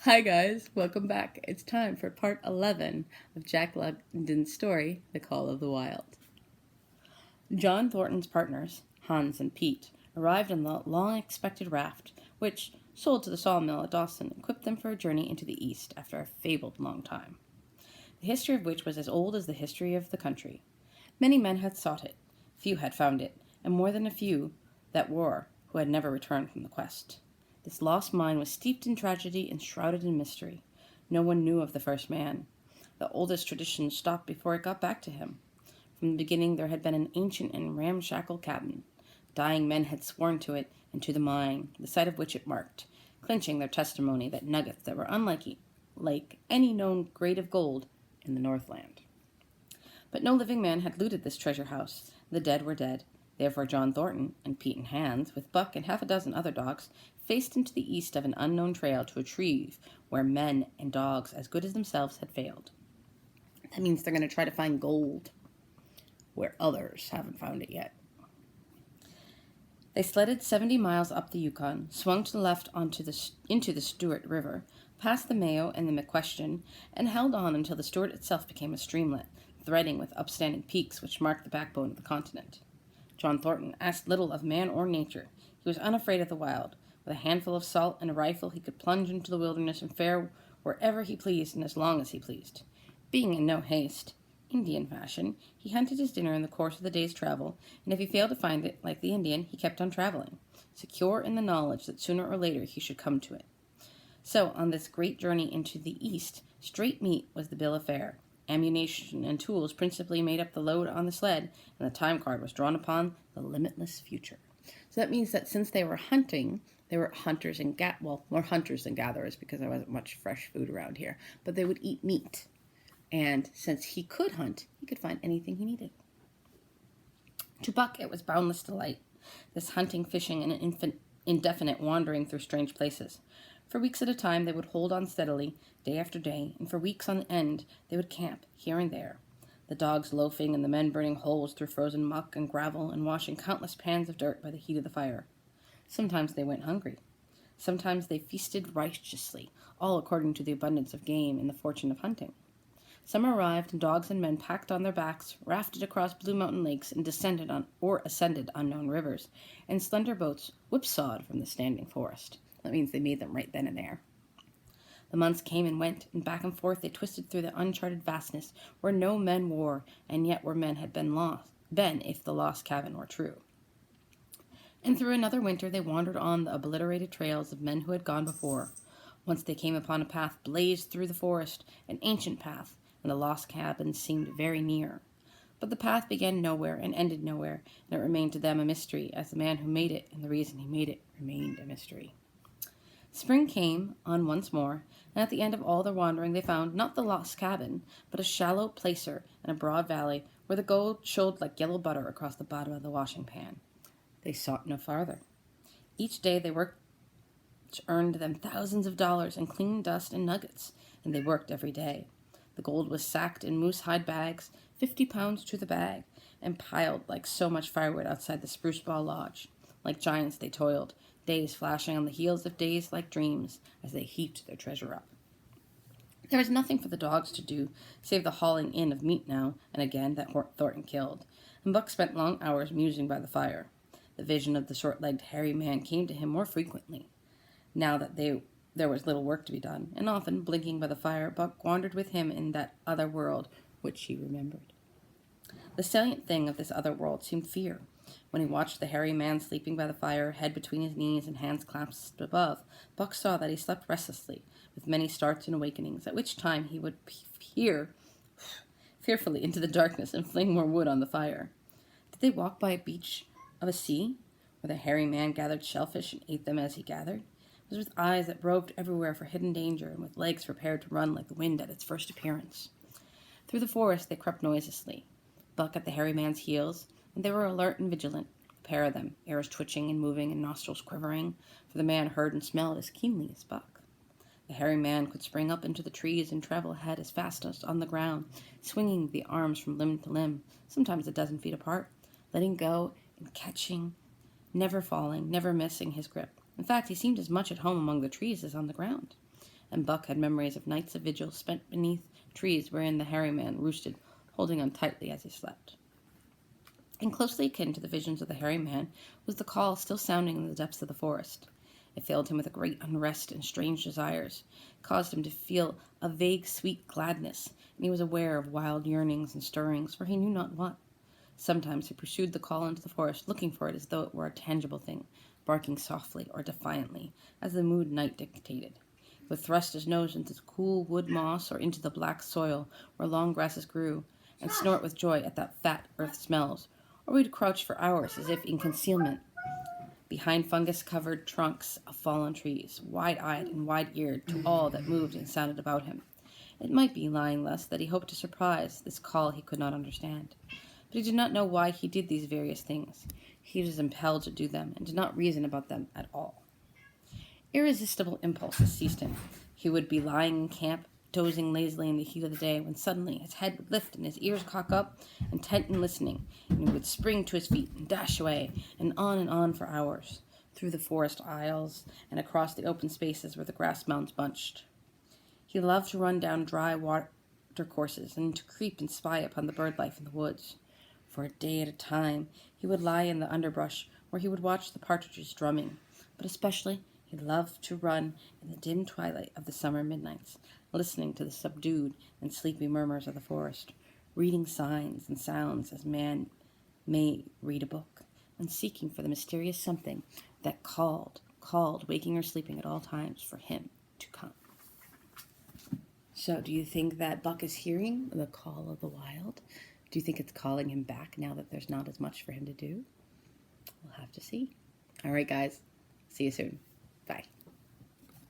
Hi guys, welcome back. It's time for part 11 of Jack London's story, The Call of the Wild. John Thornton's partners, Hans and Pete, arrived on the long-expected raft, which, sold to the sawmill at Dawson, equipped them for a journey into the East after a fabled long time, the history of which was as old as the history of the country. Many men had sought it, few had found it, and more than a few that were who had never returned from the quest. This lost mine was steeped in tragedy and shrouded in mystery. No one knew of the first man. The oldest tradition stopped before it got back to him. From the beginning there had been an ancient and ramshackle cabin. Dying men had sworn to it and to the mine, the site of which it marked, clinching their testimony that nuggets that were unlike like any known grade of gold in the Northland. But no living man had looted this treasure house. The dead were dead. Therefore John Thornton and Pete and Hans, with Buck and half a dozen other dogs, faced into the east of an unknown trail to retrieve where men and dogs as good as themselves had failed. That means they're going to try to find gold where others haven't found it yet. They sledded 70 miles up the Yukon, swung to the left into the Stewart River, past the Mayo and the McQuestion, and held on until the Stewart itself became a streamlet, threading with upstanding peaks which marked the backbone of the continent. John Thornton asked little of man or nature. He was unafraid of the wild. With a handful of salt and a rifle, he could plunge into the wilderness and fare wherever he pleased and as long as he pleased. Being in no haste, Indian fashion, he hunted his dinner in the course of the day's travel, and if he failed to find it, like the Indian, he kept on traveling, secure in the knowledge that sooner or later he should come to it. So, on this great journey into the East, straight meat was the bill of fare. Ammunition and tools principally made up the load on the sled, and the time card was drawn upon the limitless future. So that means that since they were hunting, they were hunters and more hunters than gatherers because there wasn't much fresh food around here. But they would eat meat, and since he could hunt, he could find anything he needed. To Buck, it was boundless delight. This hunting, fishing, and indefinite wandering through strange places. For weeks at a time, they would hold on steadily, day after day, and for weeks on end, they would camp here and there, the dogs loafing and the men burning holes through frozen muck and gravel and washing countless pans of dirt by the heat of the fire. Sometimes they went hungry. Sometimes they feasted righteously, all according to the abundance of game and the fortune of hunting. Summer arrived, and dogs and men packed on their backs, rafted across Blue Mountain lakes, and descended on or ascended unknown rivers, and slender boats whipsawed from the standing forest. That means they made them right then and there. The months came and went, and back and forth they twisted through the uncharted vastness where no men were, and yet where men had been if the lost cabin were true. And through another winter they wandered on the obliterated trails of men who had gone before. Once they came upon a path blazed through the forest, an ancient path, and the lost cabin seemed very near. But the path began nowhere and ended nowhere, and it remained to them a mystery, as the man who made it and the reason he made it remained a mystery. Spring came on once more, and at the end of all their wandering they found not the lost cabin, but a shallow placer in a broad valley where the gold showed like yellow butter across the bottom of the washing pan. They sought no farther. Each day they worked, which earned them thousands of dollars in clean dust and nuggets, and they worked every day. The gold was sacked in moose-hide bags, 50 pounds to the bag, and piled like so much firewood outside the Spruce Ball Lodge. Like giants they toiled, days flashing on the heels of days like dreams as they heaped their treasure up. There was nothing for the dogs to do save the hauling in of meat now and again that Thornton killed, and Buck spent long hours musing by the fire. The vision of the short-legged hairy man came to him more frequently, now that there was little work to be done, and often, blinking by the fire, Buck wandered with him in that other world which he remembered. The salient thing of this other world seemed fear. When he watched the hairy man sleeping by the fire, head between his knees and hands clasped above, Buck saw that he slept restlessly, with many starts and awakenings, at which time he would peer fearfully into the darkness and fling more wood on the fire. Did they walk by a beach of a sea, where the hairy man gathered shellfish and ate them as he gathered? It was with eyes that roved everywhere for hidden danger, and with legs prepared to run like the wind at its first appearance. Through the forest they crept noiselessly, Buck at the hairy man's heels, and they were alert and vigilant, the pair of them, ears twitching and moving and nostrils quivering, for the man heard and smelled as keenly as Buck. The hairy man could spring up into the trees and travel ahead as fast as on the ground, swinging the arms from limb to limb, sometimes a dozen feet apart, letting go and catching, never falling, never missing his grip. In fact, he seemed as much at home among the trees as on the ground. and Buck had memories of nights of vigil spent beneath trees wherein the hairy man roosted, holding on tightly as he slept. And closely akin to the visions of the hairy man was the call still sounding in the depths of the forest. It filled him with a great unrest and strange desires, caused him to feel a vague sweet gladness, and he was aware of wild yearnings and stirrings, for he knew not what. Sometimes he pursued the call into the forest, looking for it as though it were a tangible thing, barking softly or defiantly, as the mood night dictated. He would thrust his nose into the cool wood moss or into the black soil where long grasses grew, and snort with joy at that fat earth smells, or we'd crouch for hours as if in concealment behind fungus-covered trunks of fallen trees, wide-eyed and wide-eared to all that moved and sounded about him. It might be, lying thus, that he hoped to surprise this call he could not understand. But he did not know why he did these various things. He was impelled to do them, and did not reason about them at all. Irresistible impulses seized him. He would be lying in camp, dozing lazily in the heat of the day, when suddenly his head would lift and his ears cock up, intent in listening, and he would spring to his feet and dash away, and on for hours, through the forest aisles and across the open spaces where the grass mounds bunched. He loved to run down dry water courses and to creep and spy upon the bird life in the woods. For a day at a time he would lie in the underbrush where he would watch the partridges drumming, but especially he loved to run in the dim twilight of the summer midnights, listening to the subdued and sleepy murmurs of the forest, reading signs and sounds as man may read a book, and seeking for the mysterious something that called, waking or sleeping at all times, for him to come. So, do you think that Buck is hearing the call of the wild? Do you think it's calling him back now that there's not as much for him to do? We'll have to see. All right, guys. See you soon. Bye.